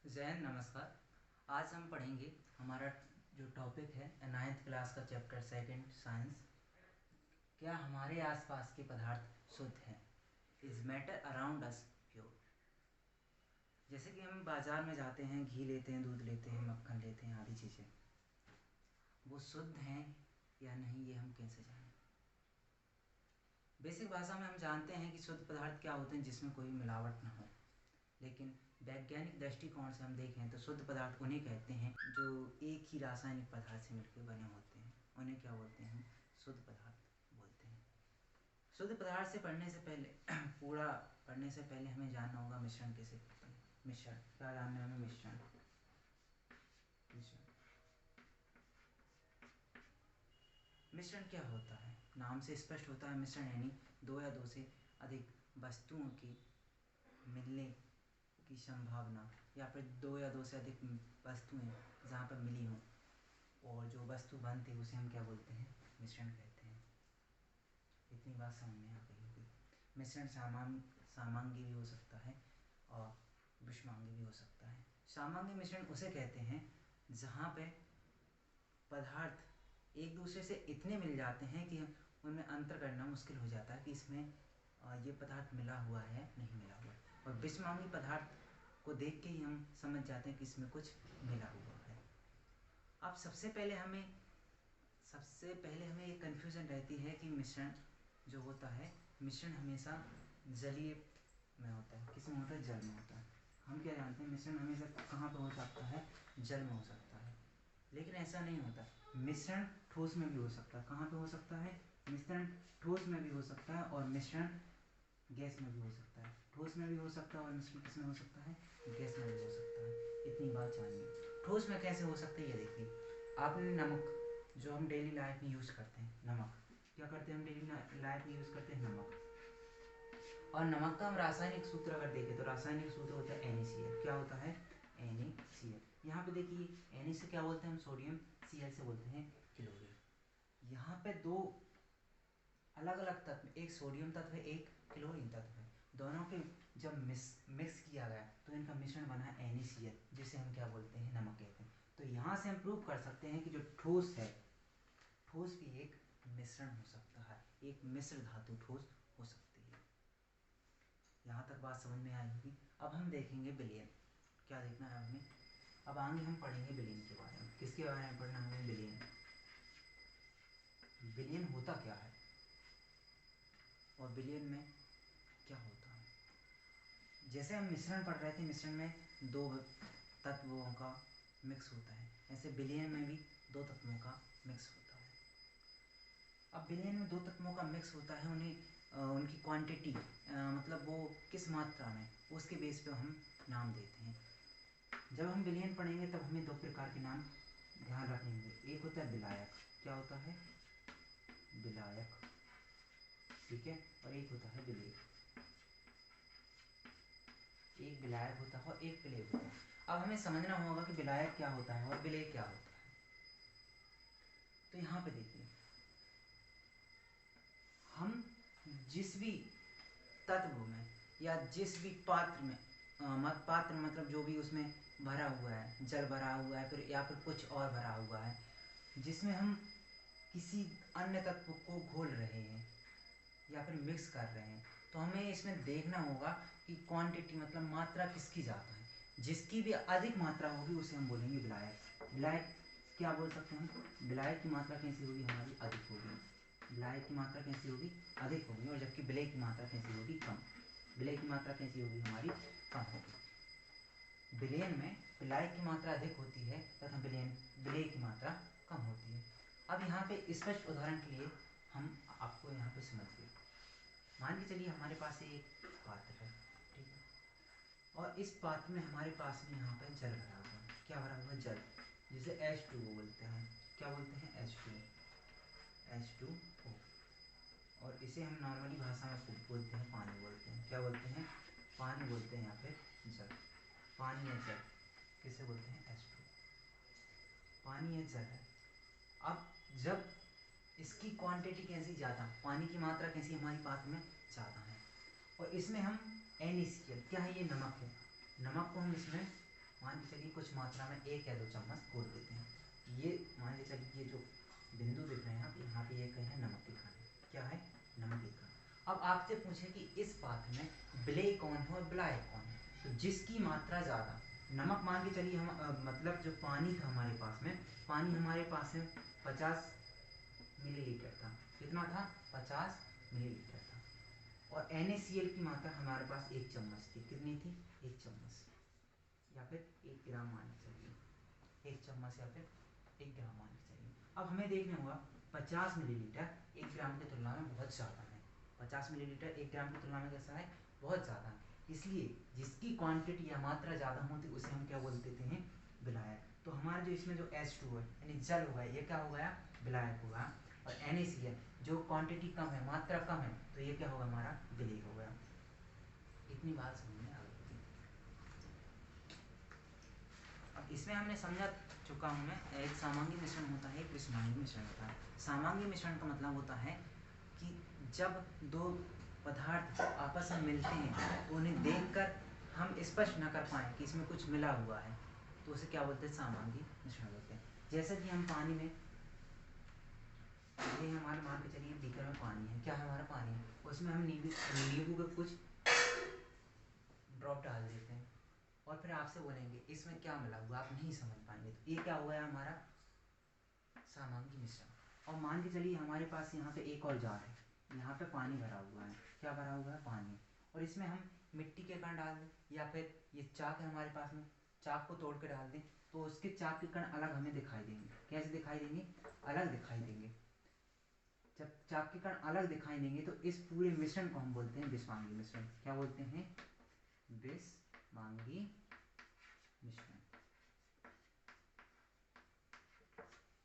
जय हिंद, नमस्कार। आज हम पढ़ेंगे हमारा जो टॉपिक है 9th क्लास का चैप्टर सेकंड साइंस। क्या हमारे आसपास के पदार्थ शुद्ध हैं? Is matter around us pure? जैसे कि हम बाजार में जाते हैं, घी लेते हैं, दूध लेते हैं, मक्खन लेते हैं, आदि चीज़ें, वो शुद्ध हैं या नहीं, ये हम कैसे जानें? बेसिक भाषा में हम जानते हैं कि शुद्ध पदार्थ क्या होते हैं जिसमें कोई मिलावट ना हो, लेकिन वैज्ञानिक दृष्टिकोण से हम देखें तो शुद्ध पदार्थ उन्हें कहते हैं जो एक ही रासायनिक पदार्थ से मिलकर बने होते हैं। उन्हें क्या बोलते हैं? शुद्ध पदार्थ बोलते हैं। शुद्ध पदार्थ से पढ़ने से पहले पूरा पढ़ने से पहले हमें जानना होगा मिश्रण कैसे करते हैं। मिश्रण क्या जानना है हमें? मिश्रण मिश्रण मिश्रण क्या होता है? नाम से स्पष्ट होता है। मिश्रण यानी दो या दो से अधिक वस्तुओं की मिलने की संभावना, या फिर दो या दो से अधिक वस्तुएं जहाँ पर मिली हों और जो वस्तु बनती है उसे हम क्या बोलते हैं? मिश्रण कहते हैं। इतनी बात समझ में आ गई होगी। मिश्रण सामांगी भी हो सकता है और विषमांगी भी हो सकता है। सामांगी मिश्रण उसे कहते हैं जहाँ पे पदार्थ एक दूसरे से इतने मिल जाते हैं कि उनमें अंतर करना मुश्किल हो जाता है कि इसमें ये पदार्थ मिला हुआ है नहीं मिला हुआ है। और विषमांगी पदार्थ को देख के ही हम समझ जाते हैं कि इसमें कुछ मिला हुआ है। अब सबसे पहले हमें एक कन्फ्यूज़न रहती है कि मिश्रण जो होता है, मिश्रण हमेशा जलीय में होता है। किस में होता है? जल में होता है। हम क्या जानते हैं? मिश्रण हमेशा कहाँ पर हो सकता है? जल में हो सकता है। लेकिन ऐसा नहीं होता। मिश्रण ठोस में भी हो सकता है। कहाँ पे हो सकता है? मिश्रण ठोस में भी हो सकता है और मिश्रण गैस में भी हो सकता है। ठोस में भी हो सकता है और मिश्रण किस में हो सकता है? गैस में भी हो सकता है। इतनी बात जानिए। ठोस में कैसे हो सकता है ये देखिए। आपने नमक जो हम डेली लाइफ में यूज़ करते हैं, नमक क्या करते हैं हम डेली लाइफ में यूज़ करते हैं? नमक। और नमक का हम रासायनिक सूत्र अगर देखें तो रासायनिक सूत्र होता है NaCl। क्या होता है? NaCl। यहाँ पे देखिए Na से क्या बोलते हैं हम? सोडियम। Cl से बोलते हैं क्लोरीन। यहाँ पे दो अलग अलग तत्व, एक सोडियम तत्व है, एक क्लोरीन तत्व है। दोनों के जब मिक्स किया गया तो इनका मिश्रण बना NaCl, जिसे हम क्या बोलते हैं? नमक कहते हैं। तो यहाँ से हम प्रूव कर सकते हैं कि जो ठोस है, ठोस भी एक मिश्रण हो सकता है। एक मिश्र धातु ठोस हो सकती है। यहाँ तक बात समझ में आई होगी। अब हम देखेंगे विलयन। क्या देखना है हमें? अब आगे हम पढ़ेंगे विलयन के बारे में। किसके बारे में पढ़ना है हमें? विलयन। विलयन होता क्या है और विलयन में क्या होता है? जैसे हम मिश्रण पढ़ रहे थे, मिश्रण में दो तत्वों का मिक्स होता है, ऐसे विलयन में भी दो तत्वों का मिक्स होता है। अब विलयन में दो तत्वों का मिक्स होता है, उन्हें उनकी क्वांटिटी मतलब वो किस मात्रा में, उसके बेस पे हम नाम देते हैं। जब हम विलयन पढ़ेंगे तब हमें दो प्रकार के नाम ध्यान रखेंगे। एक होता है विलायक। क्या होता है? विलायक। ठीक है। और एक होता है विलेय। एक विलायक होता है और एक विलेय होता है। अब हमें समझना होगा कि विलायक क्या होता है और विलेय क्या होता है। तो यहाँ पे देखिए, हम जिस भी तत्व में या जिस भी पात्र में पात्र मतलब जो भी उसमें भरा हुआ है, जल भरा हुआ है फिर या फिर कुछ और भरा हुआ है, जिसमें हम किसी अन्य तत्व को घोल रहे हैं या फिर मिक्स कर रहे हैं, तो हमें इसमें देखना होगा कि क्वांटिटी मतलब मात्रा किसकी ज़्यादा है। जिसकी भी अधिक मात्रा होगी उसे हम बोलेंगे विलायक। विलायक क्या बोल सकते हैं हम? विलायक की मात्रा कैसी होगी? हमारी अधिक होगी। विलायक की मात्रा कैसी होगी? अधिक होगी। और जबकि विलेय की मात्रा कैसी होगी? कम। विलेय की मात्रा कैसी होगी? हमारी कम होगी। विलयन में विलायक की मात्रा अधिक होती है तथा विलेय की मात्रा कम होती है। अब यहाँ पे स्पष्ट उदाहरण के लिए हम आपको यहाँ पे समझिए। मान के चलिए हमारे पास एक पात्र है, ठीक है, और इस पात्र में हमारे पास में यहाँ पे जल भरा हुआ है। क्या भरा हुआ है? जल, जिसे H2O बोलते हैं। क्या बोलते हैं? H2O। और इसे हम नॉर्मली भाषा में बोलते हैं पानी बोलते हैं। क्या बोलते हैं? पानी बोलते हैं या फिर जल। पानी या जल किसे बोलते हैं? H2O। पानी या जल है। अब जब इसकी क्वांटिटी कैसी ज़्यादा, पानी की मात्रा कैसी हमारी पात्र में ज़्यादा है, और इसमें हम NaCl, क्या है ये? नमक है। नमक को हम इसमें मान के की कुछ मात्रा में 1 या 2 चम्मच घोल देते हैं। ये मान लीजिए चलिए ये जो बिंदु दिख रहे हैं आप यहाँ पे, ये कहीं है नमक की खानी। क्या है? नमक की खानी। अब आपसे पूछे कि इस पात्र में विलेय कौन है और विलायक कौन है, तो जिसकी मात्रा ज़्यादा, नमक मान के चलिए हम मतलब जो पानी था हमारे पास में, पानी हमारे पास में 50 मिलीलीटर था। कितना था? 50 मिलीलीटर था। और NaCl की मात्रा हमारे पास 1 चम्मच थी। कितनी थी? 1 चम्मच या फिर 1 ग्राम माननी चाहिए। 1 चम्मच या फिर 1 ग्राम माननी चाहिए। अब हमें देखना होगा 50 मिलीलीटर 1 ग्राम की तुलना में बहुत ज़्यादा है। 50 मिलीलीटर 1 ग्राम की तुलना में कैसा है? बहुत ज़्यादा। इसलिए जिसकी क्वांटिटी या मात्रा ज़्यादा होती है उसे हम क्या बोल देते हैं? विलायक। तो हमारा जो इसमें जो H2 है यानी जल होगा, ये क्या हो गया? विलायक होगा। और NaCl जो क्वांटिटी कम है, मात्रा कम है, तो ये क्या होगा? हमारा विलेय हो गया। इतनी बात समझ में आ गई थी। अब इसमें हमने समझा चुका हूँ मैं, एक सामांगी मिश्रण होता है, एक विषमांगी मिश्रण होता है। सामांगी मिश्रण का मतलब होता है कि जब दो पदार्थ आपस में मिलते हैं तो उन्हें देखकर हम स्पष्ट न कर पाएँ कि इसमें कुछ मिला हुआ है, तो उसे क्या बोलते हैं? सामांगी मिश्रण बोलते हैं। जैसे कि हम पानी में, ये हमारे मान के चलिए बीकर में पानी है। क्या है? हमारा पानी है, उसमें हम नींबू का कुछ ड्रॉप डाल देते हैं और फिर आपसे बोलेंगे इसमें क्या मिला हुआ, आप नहीं समझ पाएंगे, तो ये क्या हो गया? हमारा सामांगी मिश्रण। और मान के चलिए हमारे पास यहाँ पे एक और जार है, यहाँ पे पानी भरा हुआ है। क्या भरा हुआ है? पानी। और इसमें हम मिट्टी के कण डाल दें या फिर ये चाक है हमारे पास में, चाक को तोड़ के डाल दें, तो उसके चाक के कण अलग हमें दिखाई देंगे। कैसे दिखाई देंगे? अलग दिखाई देंगे। जब चाक के कण अलग दिखाई देंगे तो इस पूरे मिश्रण को हम बोलते हैं विषमांगी मिश्रण। क्या बोलते हैं? विषमांगी मिश्रण।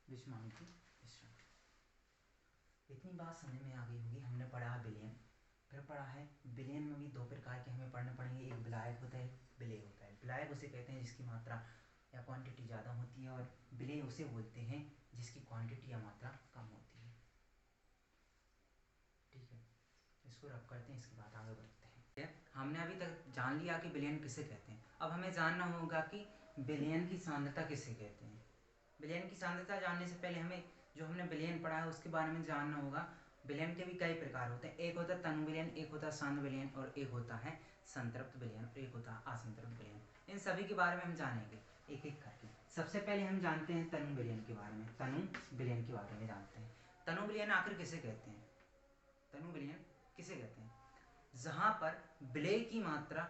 विषमांगी मिश्रण। इतनी बात समझ में आ गई होगी। हमने पढ़ा है विलयन, फिर पढ़ा है विलयन में भी 2 प्रकार के हमें पढ़ने पड़ेंगे, एक विलायक होता है, विलेय होता है। विलायक उसे कहते हैं जिसकी मात्रा या क्वांटिटी ज़्यादा होती है, और विलेय उसे बोलते हैं जिसकी क्वांटिटी या मात्रा कम होती है। ठीक है, इसको रब करते हैं, इसके बाद आगे बढ़ते हैं। हमने अभी तक जान लिया कि विलयन किसे कहते हैं। अब हमें जानना होगा कि विलयन की सांद्रता किसे कहते हैं। विलयन की सांद्रता जानने से पहले हमें जो हमने विलयन पढ़ा है उसके बारे में जानना होगा। विलयन के भी कई प्रकार होते हैं। एक होता है तनु विलयन, एक होता है सांद्र विलयन, और एक होता है संतृप्त विलयन, और एक होता है असंतृप्त विलयन। इन सभी के बारे में हम जानेंगे एक एक करके। सबसे पहले हम जानते हैं तनु विलयन के बारे में। तनु विलयन के बारे में जानते हैं। तनु विलयन आखिर किसे कहते हैं? तनु विलयन किसे कहते हैं? जहां पर विलेय की मात्रा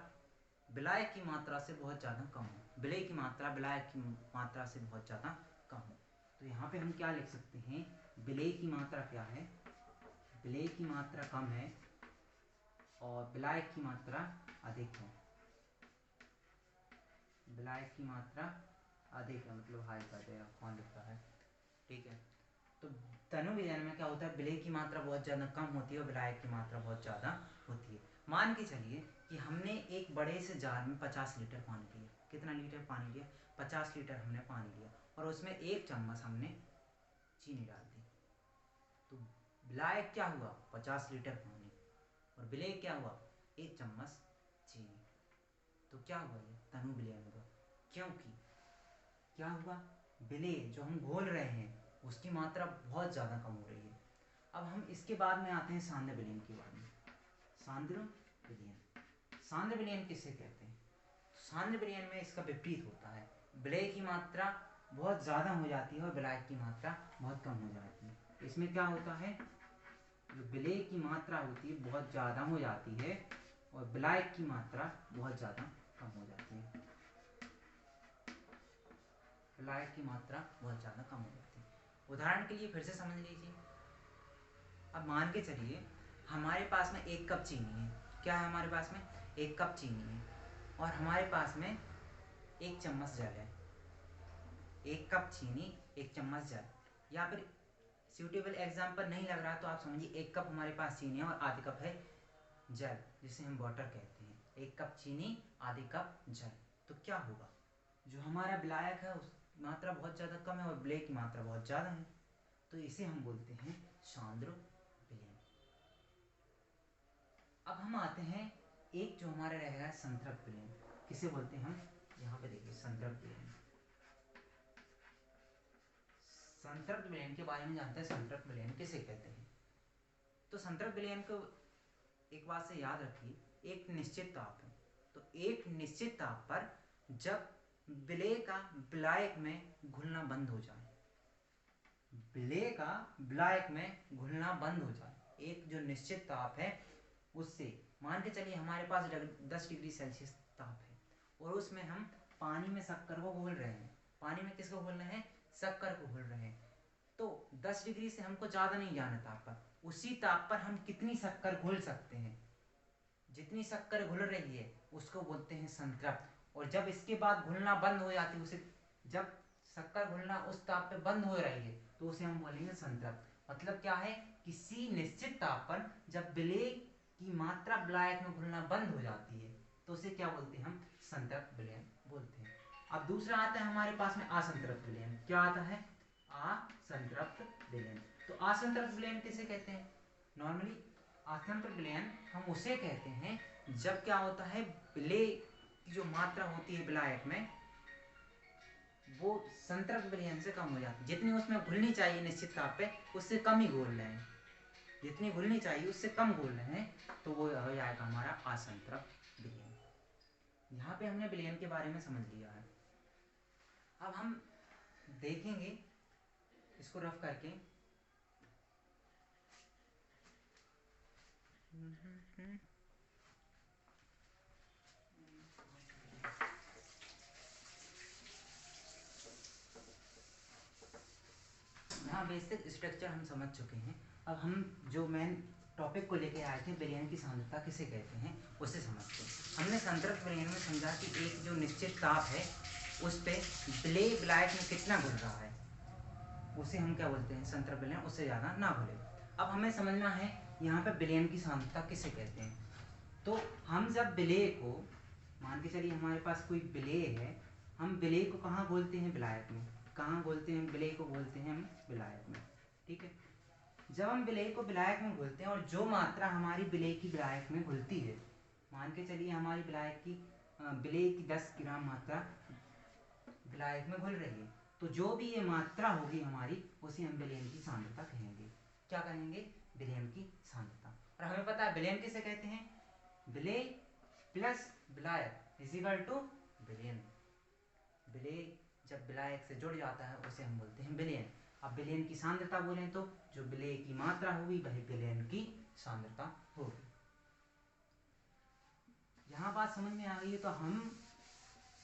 विलायक की मात्रा से बहुत ज़्यादा कम हो। विलेय की मात्रा विलायक की मात्रा से बहुत ज़्यादा कम हो। तो यहाँ पे हम क्या लिख सकते हैं? विलेय की मात्रा क्या है? विलेय की मात्रा कम है और विलायक की मात्रा अधिक है। विलायक की मात्रा अधिक है, मतलब हाई कर देगा, कौन लिखता है? ठीक है, तो तनु विलयन में क्या होता है? विलेय की मात्रा बहुत ज़्यादा कम होती है और विलायक की मात्रा बहुत ज़्यादा होती है। मान के चलिए कि हमने एक बड़े से जार में 50 लीटर पानी लिया। कितना लीटर पानी लिया? 50 लीटर हमने पानी लिया, और उसमें 1 चम्मच हमने चीनी डाल दी। तो विलायक क्या हुआ? 50 लीटर पानी, और विलेय क्या हुआ? 1 चम्मच चीनी। तो क्या हुआ? ये तनु विलयन हुआ। क्योंकि क्या हुआ? विलेय जो हम घोल रहे हैं उसकी मात्रा बहुत ज़्यादा कम हो रही है। अब हम इसके बाद में आते हैं सांद्र विलयन के बारे में। सांद्र विलयन, सांद्र विलयन किसे कहते हैं? सांद्र विलयन में इसका विपरीत होता है। विलेय की मात्रा बहुत ज़्यादा हो जाती है और विलायक की मात्रा बहुत कम हो जाती है। इसमें क्या होता है? जो विलेय की मात्रा होती है बहुत ज़्यादा हो जाती है और विलायक की मात्रा बहुत ज़्यादा कम हो जाती है। विलायक की मात्रा बहुत ज़्यादा कम हो जाती है। उदाहरण के लिए फिर से समझ लीजिए। अब मान के चलिए हमारे पास में 1 कप चीनी है। क्या है हमारे पास में? 1 कप चीनी है, और हमारे पास में 1 चम्मच जल है। 1 कप चीनी, 1 चम्मच जल, या फिर सूटेबल एग्जाम्पल नहीं लग रहा तो आप समझिए 1 कप हमारे पास चीनी है और आधे कप है जल, जिसे हम वाटर कहते हैं। 1 कप चीनी, आधे कप जल। तो क्या होगा? जो हमारा विलायक है उस मात्रा बहुत ज़्यादा कम है और विलेय की मात्रा बहुत ज़्यादा है, तो इसे हम बोलते हैं सांद्र विलयन। अब हम आते हैं एक जो हमारा रहेगा संतृप्त विलयन। किसे बोलते हैं हम? यहाँ पे देखिए संतृप्त विलयन। संतृप्त विलयन के बारे में जानते हैं, संतृप्त विलयन किसे कहते हैं। तो संतृप्त विलयन को एक बात से याद रखिए, एक निश्चित ताप है, तो एक निश्चित ताप पर जब विलेय का विलायक में घुलना बंद हो जाए, विलेय का विलायक में घुलना बंद हो जाए, एक जो निश्चित ताप है उससे, मान के चलिए हमारे पास 10 डिग्री सेल्सियस ताप है और उसमें हम पानी में शक्कर को घोल रहे हैं। पानी में किसको घोल रहे हैं? शक्कर को घोल रहे हैं। तो 10 डिग्री से हमको ज़्यादा नहीं जाना ताप पर, उसी ताप पर हम कितनी शक्कर घोल सकते हैं, जितनी शक्कर घुल रही है उसको बोलते हैं संतृप्त। और जब इसके बाद घुलना बंद हो जाती है, उसे जब शक्कर घुलना उस ताप पे बंद हो रही है तो उसे हम बोलेंगे संतृप्त। मतलब क्या है, किसी निश्चित ताप पर जब विलेय की मात्रा विलायक में घुलना बंद हो जाती है तो उसे क्या बोलते हैं? हम संतृप्त विलयन बोलते हैं। अब दूसरा आता है हमारे पास में असंतृप्त विलयन। क्या आता है? असंतृप्त विलयन। तो असंतृप्त विलयन किसे कहते हैं? नॉर्मली असंतृप्त विलयन हम उसे कहते हैं जब क्या होता है, विलेय की जो मात्रा होती है विलायक में वो संतृप्त विलयन से कम हो जाती है। जितनी उसमें घुलनी चाहिए निश्चित ताप पे उससे कम ही घोल रहे हैं, जितनी घुलनी चाहिए उससे कम घोल रहे हैं, तो वो हो जाएगा हमारा असंतृप्त विलयन। यहाँ पे हमने विलयन के बारे में समझ लिया है। अब हम देखेंगे इसको रफ करके। यहाँ बेसिक स्ट्रक्चर हम समझ चुके हैं। अब हम जो मेन टॉपिक को लेके आए थे, विलयन की सांद्रता किसे कहते हैं, उसे समझते हैं। हमने संतृप्त विलयन में समझा कि एक जो निश्चित ताप है उस पे विलेय विलायक में कितना घुल रहा है उसे हम क्या बोलते हैं? संतृप्त विलयन। उससे ज़्यादा ना घुले। अब हमें समझना है यहाँ पे विलयन की सांद्रता किसे कहते हैं। तो हम जब विलेय को, मान के चलिए हमारे पास कोई विलेय है, हम विलेय को कहाँ घोलते हैं? विलायक में। कहाँ घोलते हैं? विलेय को घोलते हैं हम विलायक में। ठीक है, जब हम विलेय को विलायक में घोलते हैं और जो मात्रा हमारी विलेय की विलायक में घुलती है, मान के चलिए हमारी विलायक की विलेय की 10 ग्राम मात्रा विलायक में घुल रही है, तो जो भी ये मात्रा होगी हमारी उसे हम विलयन की सांद्रता कहेंगे। क्या कहेंगे? विलयन की सांद्रता। और हमें पता है विलयन किसे कहते हैं? विलेय प्लस विलायक इज इक्वल टू विलयन। विलेय जब विलायक से जुड़ जाता है उसे हम बोलते हैं विलयन। अब विलयन की सांद्रता बोलें तो जो विलेय की मात्रा होगी वही विलयन की सांद्रता होगी। यहाँ बात समझ में आ गई है तो हम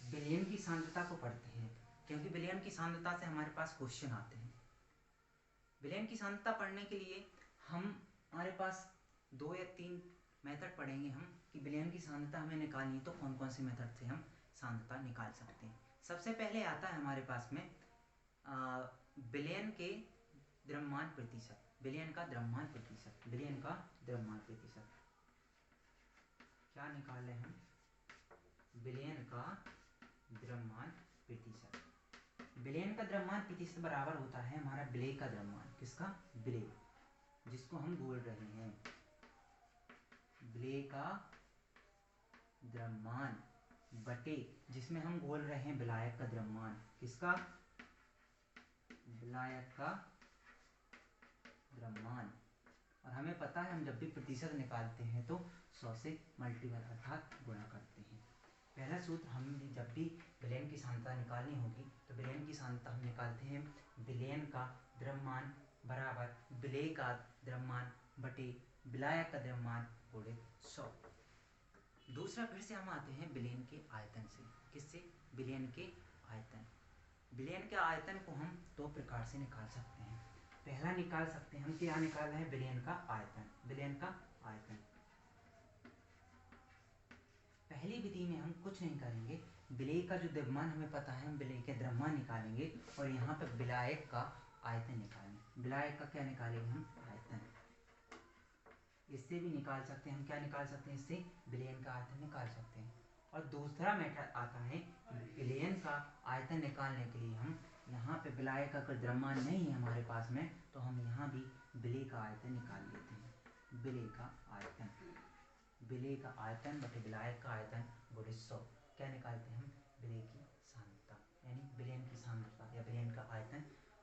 विलयन की सांद्रता को पढ़ते हैं, क्योंकि विलयन की सांद्रता से हमारे पास क्वेश्चन आते हैं। विलयन की सांद्रता पढ़ने के लिए हमारे पास 2 या 3 मेथड पढ़ेंगे हम कि विलयन की सांद्रता हमें निकालनी है तो कौन कौन से मेथड से हम सांद्रता निकाल सकते हैं। सबसे पहले आता है हमारे पास में विलयन के द्रव्यमान प्रतिशत। विलयन का द्रव्यमान प्रतिशत, विलयन का द्रव्यमान प्रतिशत क्या निकाले हम? विलयन का द्रव्यमान प्रतिशत। विलयन का द्रव्यमान प्रतिशत बराबर होता है हमारा विलेय का द्रव्यमान। किसका? विलेय, जिसको हम घोल रहे हैं। विलेय का द्रव्यमान बटे जिसमें हम घोल रहे हैं विलायक का द्रव्यमान। किसका? विलायक का द्रव्यमान। और हमें पता है हम जब भी प्रतिशत निकालते हैं तो 100 से मल्टीपल अर्थात गुणा करते हैं। पहला सूत्र, हम जब भी विलयन की सांद्रता निकालनी होगी तो विलयन की सांद्रता हम निकालते हैं विलयन का द्रव्यमान बराबर विलेय का द्रव्यमान बटे विलायक का द्रव्यमान गुणित 100। दूसरा फिर से हम आते हैं विलयन के आयतन से। किससे? विलयन के आयतन। विलयन के आयतन को हम 2 प्रकार से निकाल सकते हैं। पहला निकाल सकते हैं हम, क्या निकाल रहे हैं? विलयन का आयतन। विलयन का आयतन पहली विधि में हम कुछ नहीं करेंगे, विलेय का जो द्रव्यमान हमें पता है हम विलेय के द्रव्यमान निकालेंगे और यहाँ पे विलायक का आयतन निकालेंगे। विलायक का क्या निकालेंगे हम? आयतन। इससे भी निकाल सकते हैं हम, क्या निकाल सकते हैं? इससे विलयन का आयतन निकाल सकते हैं। और दूसरा मेथड आता है विलयन का आयतन निकालने के लिए हम यहाँ पे विलायक का अगर द्रव्यमान नहीं है हमारे पास में तो हम यहाँ भी विलेय का आयतन निकाल लेते हैं। विलेय का आयतन, विलेय का आयतन बटे विलायक का आयतन गुणित 100। क्या निकालते हैं हम? विलेय की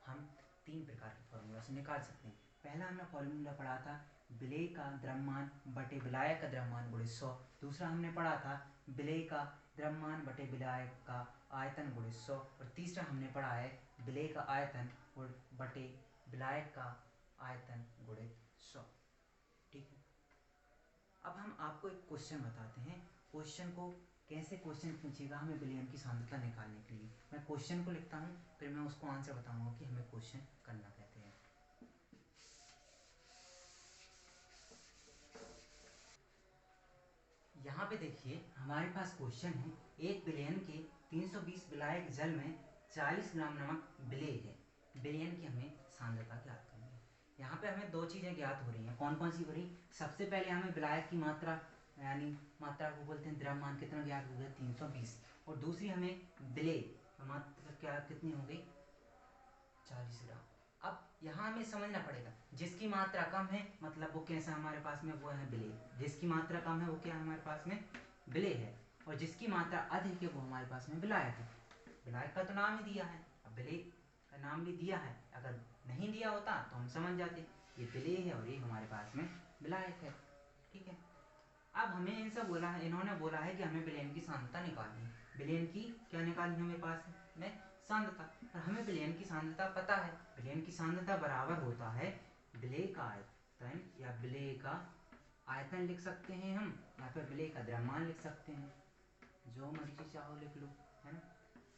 हम 3 प्रकार के फॉर्मूला से निकाल सकते हैं। पहला हमने फॉर्मूला पढ़ा था विलेय का द्रव्यमान बटे विलायक का द्रव्यमान गुणे 100। दूसरा हमने पढ़ा था विलेय का द्रव्यमान बटे विलायक का आयतन गुणे 100। और तीसरा हमने पढ़ा है विलेय का आयतन बटे विलायक का आयतन गुणे 100। ठीक है, अब हम आपको एक क्वेश्चन बताते हैं। क्वेश्चन को कैसे क्वेश्चन पूछेगा हमें विलयन की सांद्रता निकालने के लिए। मैं क्वेश्चन को लिखता हूँ, फिर मैं उसको आंसर बताऊंगा कि हमें क्वेश्चन करना कहते हैं। यहाँ पे देखिए हमारे पास क्वेश्चन है, एक विलयन के 320 विलायक जल में 40 ग्राम नमक विलेय है, विलयन की हमें सांद्रता ज्ञात करनी है। यहाँ पे हमें दो चीजें ज्ञात हो रही हैं। कौन कौन सी हो रही? सबसे पहले हमें विलायक की मात्रा यानी मात्रा को बोलते हैं द्रव्यमान, कितना ज्ञात हो गया 320। और दूसरी हमें विलेय मात्रा क्या कितनी हो गई 40 ग्राम। अब यहाँ हमें समझना पड़ेगा, जिसकी मात्रा कम है मतलब वो कैसा हमारे पास में वो है विलेय। जिसकी मात्रा कम है वो क्या हमारे पास में विलेय है, और जिसकी मात्रा अधिक है वो हमारे पास में विलायक है। विलायक का तो नाम ही दिया है, अब विलेय का नाम भी दिया है। अगर नहीं दिया होता तो हम समझ जाते ये विलेय है और ये हमारे पास में विलायक है। ठीक है, अब हमें इनसे बोला है, इन्होंने बोला है कि हमें विलयन की सांद्रता निकालनी है। विलयन की क्या निकालनी है हमें पास में सांद्रता, और हमें विलयन की सांद्रता पता है। विलयन की सांद्रता बराबर होता है विलेय का आयतन, या विलेय का आयतन लिख सकते हैं हम, या फिर विलेय का द्रव्यमान लिख सकते हैं, जो मर्जी चाहो लिख लो, है ना।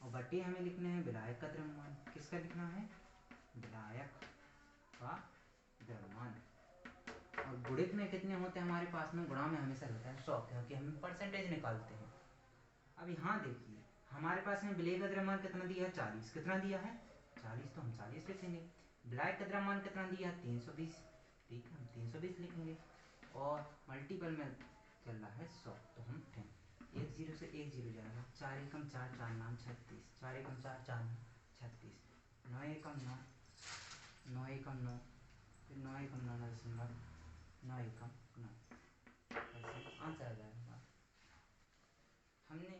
और बटे हमें लिखने हैं विलायक का द्रव्यमान। किसका लिखना है? विलायक का द्रव्यमान। और गुणित में कितने होते हैं हमारे पास में? गुणा में हमेशा रहता है 100, क्योंकि हम परसेंटेज निकालते हैं। अब यहाँ देखिए हमारे पास में विलेय का द्रव्यमान कितना दिया है 40। कितना दिया है 40, तो हम 40 लिखेंगे। विलायक का द्रव्यमान कितना दिया है 320, ठीक है हम 320 लिखेंगे। और मल्टीपल में चल रहा है 100, तो हम 1 0 से 1 0 जाएगा, 4 एकम 4 4 नाम 36, 4 एकम 4 4 36, 9 एकम 9, 9 एकम 9, फिर 9 एकम 9 दशमलव 9 एकम 9, ऐसे आंसर आ जाएगा। हमने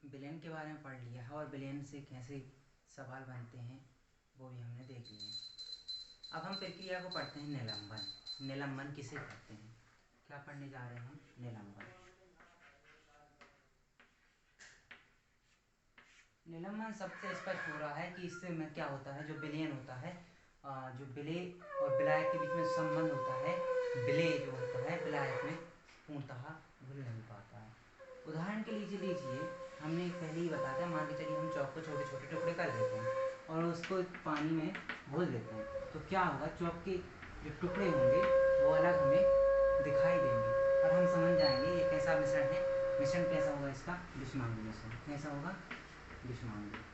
विलयन के बारे में पढ़ लिया है, और विलयन से कैसे सवाल बनते हैं वो भी हमने देख लिया है। अब हम प्रक्रिया को पढ़ते हैं निलंबन। निलंबन किसे कहते हैं? क्या पढ़ने जा रहे हैं हम? निलंबन। निलंबन सबसे स्पष्ट हो रहा है कि इससे में क्या होता है, जो विलयन होता है, जो विलेय और विलायक के बीच में संबंध होता है, विलेय जो होता है विलायक में पूर्णतः घुल नहीं पाता है। उदाहरण के लीजिए हमने पहले ही बताया था, मान के चलिए हम चौक को छोटे छोटे टुकड़े कर देते हैं और उसको पानी में घोल देते हैं, तो क्या होगा, चौक के जो टुकड़े होंगे वो अलग हमें दिखाई देंगे, और हम समझ जाएंगे ये कैसा मिश्रण है। मिश्रण कैसा होगा इसका? विषमांगी मिश्रण। कैसा होगा? विषमांगी।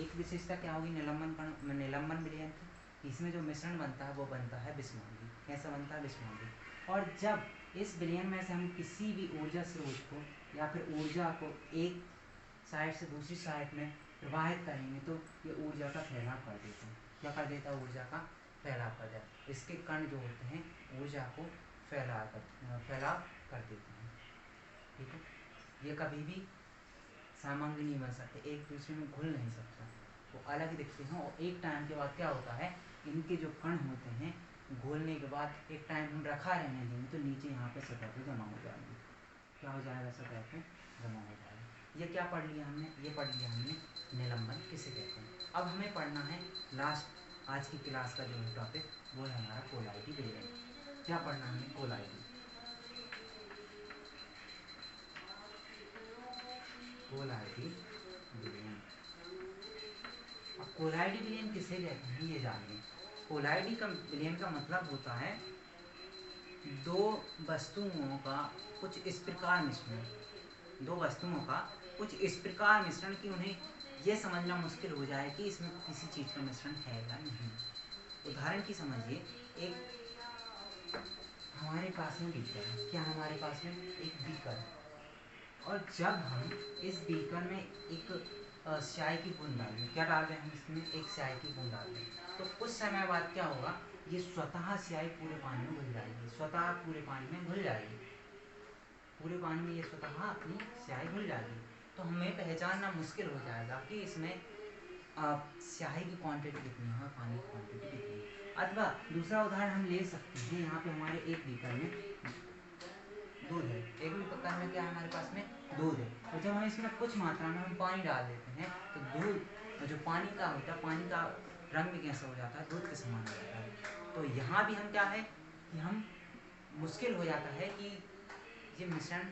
एक विशेषता क्या होगी निलंबन विलयन की? इसमें जो मिश्रण बनता है वो बनता है विषमांगी। कैसा बनता है? विषमांगी। और जब इस विलयन में से हम किसी भी ऊर्जा स्रोत को या फिर ऊर्जा को एक साइड से दूसरी साइड में प्रवाहित करेंगे तो ये ऊर्जा का फैलाव कर देता है। क्या कर देता है? ऊर्जा का फैलाव कर देता है। इसके कण जो होते हैं ऊर्जा को फैलाव कर देते हैं। ठीक है, ये कभी भी सामांगी नहीं बन सकते, एक दूसरे में घुल नहीं सकता, वो अलग दिखते हैं। और एक टाइम के बाद क्या होता है, इनके जो कण होते हैं घोलने के बाद एक टाइम हम रखा रहने देंगे तो नीचे यहाँ पे सतह पे जमा हो जाएंगे। क्या हो जाएगा? सतह पे जमा हो जाएगा। ये क्या पढ़ लिया हमने? ये पढ़ लिया हमने निलंबन किसे कहते हैं। अब हमें पढ़ना है लास्ट आज की क्लास का जो टॉपिक, वो है हमारा कोलाइडी विलयन। क्या पढ़ना है हमें? कोलाइडी। कोलाइडी विलयन। अब कोलाइडी विलयन किसे कहते हैं ये जानिए। कोलाइडी का विलयन का मतलब होता है दो वस्तुओं का कुछ इस प्रकार मिश्रण, दो वस्तुओं का कुछ इस प्रकार मिश्रण कि उन्हें यह समझना मुश्किल हो जाए कि इसमें किसी चीज़ का मिश्रण है या नहीं। उदाहरण की समझिए, एक हमारे पास में बीकर है। क्या हमारे पास में? एक बीकर है, और जब हम इस बीकर में एक स्याही की बूंद डाल दें, क्या डाल रहे हैं हम इसमें? एक स्याही की बूंद डाल दें, तो कुछ समय बाद क्या होगा, ये स्वतः स्याही पूरे पानी में घुल जाएगी, स्वतः पूरे पानी में घुल जाएगी, पूरे पानी में ये स्वतः अपनी स्याही घुल जाएगी। तो हमें पहचानना मुश्किल हो जाएगा कि इसमें स्याही की क्वांटिटी कितनी है और पानी की क्वांटिटी कितनी है। अथवा दूसरा उदाहरण हम ले सकते हैं, यहाँ पे हमारे एक लीटर में दूध है, एक लीटर में क्या है हमारे पास में दूध है, और जब हम इसमें कुछ मात्रा में हम पानी डाल देते हैं तो दूध जो पानी का होता है, पानी का रंग भी कैसा हो जाता है, दूध के समान हो जाता है। तो यहाँ भी हम क्या है कि हम मुश्किल हो जाता है कि ये मिश्रण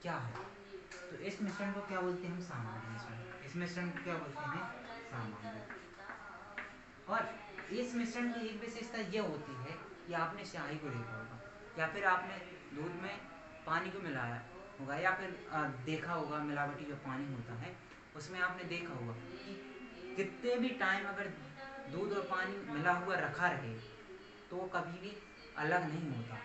क्या है। तो इस मिश्रण को क्या बोलते हैं हम, सामान्य मिश्रण। इस मिश्रण को क्या बोलते हैं, सामान्य। और इस मिश्रण की एक विशेषता यह होती है कि आपने स्याही को देखा होगा, या फिर आपने दूध में पानी को मिलाया होगा, या फिर देखा होगा मिलावटी जो पानी होता है उसमें आपने देखा होगा कि कितने भी टाइम अगर दूध और पानी मिला हुआ रखा रहे तो वो कभी भी अलग नहीं होता।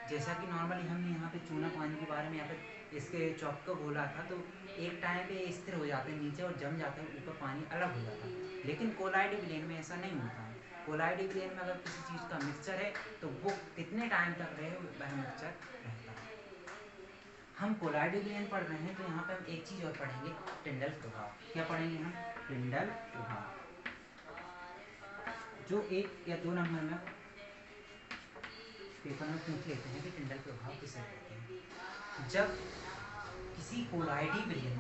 जैसा कि नॉर्मली हमने यहाँ पे चूना पानी के बारे में या फिर इसके चौक को बोला था, तो एक टाइम पे स्थिर हो जाते हैं नीचे और जम जाते हैं ऊपर, पानी अलग हो जाता है। लेकिन कोलाइडी विलयन में ऐसा नहीं होता है। कोलाइडी विलयन में अगर किसी चीज़ का मिक्सचर है तो वो कितने टाइम तक रहे वह मिक्सचर रहता है। हम कोलाइडी विलयन पढ़ रहे हैं तो यहाँ पे हम एक चीज़ और पढ़ेंगे, टिंडल प्रभाव। क्या पढ़ेंगे हम, टिंडल प्रभाव, जो 1 या 2 नंबर में पेपर में पूछ लेते हैं कि टिंडल प्रभाव किसे कहते हैं। जब किसी कोलाइडी विलयन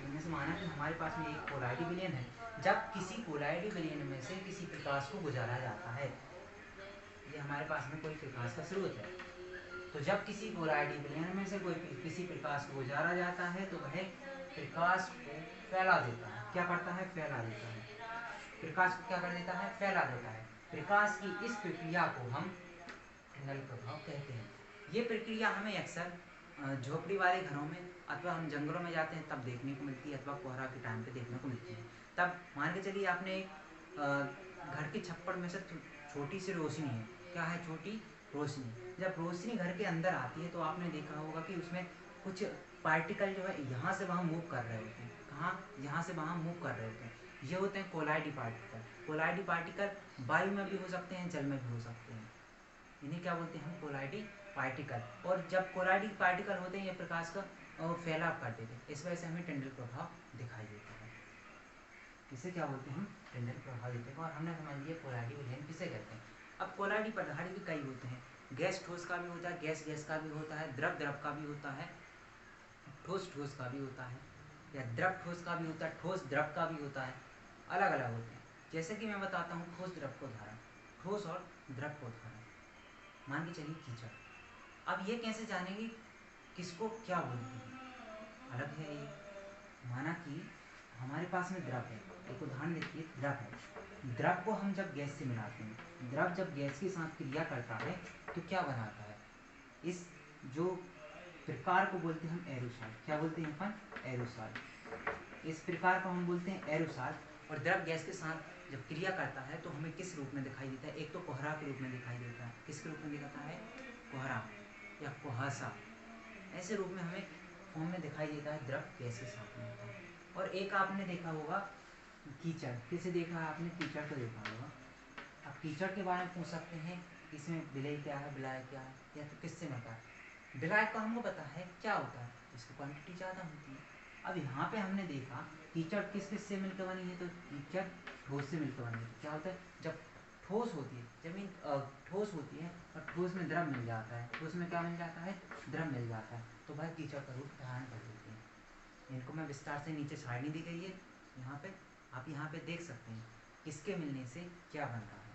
में से माना कि हमारे पास में एक कोलाइडी विलयन है, जब किसी कोलाइडी विलयन में से किसी प्रकाश को गुजारा जाता है, ये हमारे पास में कोई प्रकाश का स्रोत है, तो जब किसी कोलाइडी विलयन में से किसी प्रकाश को गुजारा जाता है तो वह प्रकाश को फैला देता है। क्या करता है, फैला देता है। प्रकाश को क्या कर देता है, फैला देता है। प्रकाश की इस प्रक्रिया को हम टिंडल प्रभाव कहते हैं। ये प्रक्रिया हमें अक्सर झोपड़ी वाले घरों में अथवा हम जंगलों में जाते हैं तब देखने को मिलती है, अथवा कोहरा के टाइम पे देखने को मिलती है। तब मान के चलिए आपने घर के छप्पर में से छोटी सी रोशनी है, क्या है, छोटी रोशनी। जब रोशनी घर के अंदर आती है तो आपने देखा होगा कि उसमें कुछ पार्टिकल जो है यहाँ से वहाँ मूव कर रहे होते हैं। कहाँ, यहाँ से वहाँ मूव कर रहे होते हैं। ये होते हैं कोलाइडी पार्टिकल। कोलाइडी पार्टिकल वायु में भी हो सकते हैं, जल में भी हो सकते हैं। इन्हें क्या बोलते हैं हम, कोलाइडी पार्टिकल। और जब कोलाइडी पार्टिकल होते हैं ये प्रकाश का फैलाव करते थे, इस वजह से हमें टिंडल प्रभाव दिखाई देता है। इसे क्या बोलते हैं हम, टिंडल प्रभाव देते हैं। और हमने समझ लिया कोलाइडी विलयन किसे कहते हैं। अब कोलाइडी पदार्थ भी कई होते हैं, गैस ठोस का भी होता है, गैस गैस का भी होता है, द्रव द्रव का भी होता है, ठोस ठोस का भी होता है, या द्रव ठोस का भी होता है, ठोस द्रव का भी होता है, अलग अलग होते हैं। जैसे कि मैं बताता हूँ ठोस द्रव को उदाहरण, ठोस और द्रव को उदाहरण। मान के चलिए कीचड़। अब ये कैसे जानेंगे किसको क्या बोलते हैं, अलग है ये। माना कि हमारे पास में द्रव है, एक उदाहरण देखिए, द्रव है। द्रव को हम जब गैस से मिलाते हैं, द्रव जब गैस के साथ क्रिया करता है तो क्या बनाता है, इस जो प्रकार को बोलते हैं हम एरोसॉल। क्या बोलते हैं अपन, एरोसॉल। इस प्रकार को हम बोलते हैं एरोसॉल। और द्रव गैस के साथ जब क्रिया करता है तो हमें किस रूप में दिखाई देता है, एक तो कोहरा के रूप में दिखाई देता है। किसके रूप में दिखाता है, कोहरा या कुहासा, ऐसे रूप में हमें फॉर्म में दिखाई देता है, द्रव गैस के साथ में होता है। और एक आपने देखा होगा कीचड़, किसे देखा है आपने, कीचड़ को देखा होगा। अब कीचड़ के बारे में पूछ सकते हैं, इसमें विलय क्या है, विलाय क्या है, या तो किससे मिलता है। विलायक को हमको पता है क्या होता है, इसकी क्वांटिटी ज़्यादा होती है। अब यहाँ पे हमने देखा कीचड़ किस किस से मिलकर बनी है, तो कीचड़ ठोस से मिलकर बनी है। क्या होता है, जब ठोस होती है, जमीन ठोस होती है और ठोस में द्रव मिल जाता है, ठोस में क्या मिल जाता है, द्रव मिल जाता है, तो वह कीचड़ का रूप धारण कर देती है। इनको मैं विस्तार से नीचे सारणी दी गई है यहाँ पे, आप यहाँ पे देख सकते हैं किसके मिलने से क्या बनता है।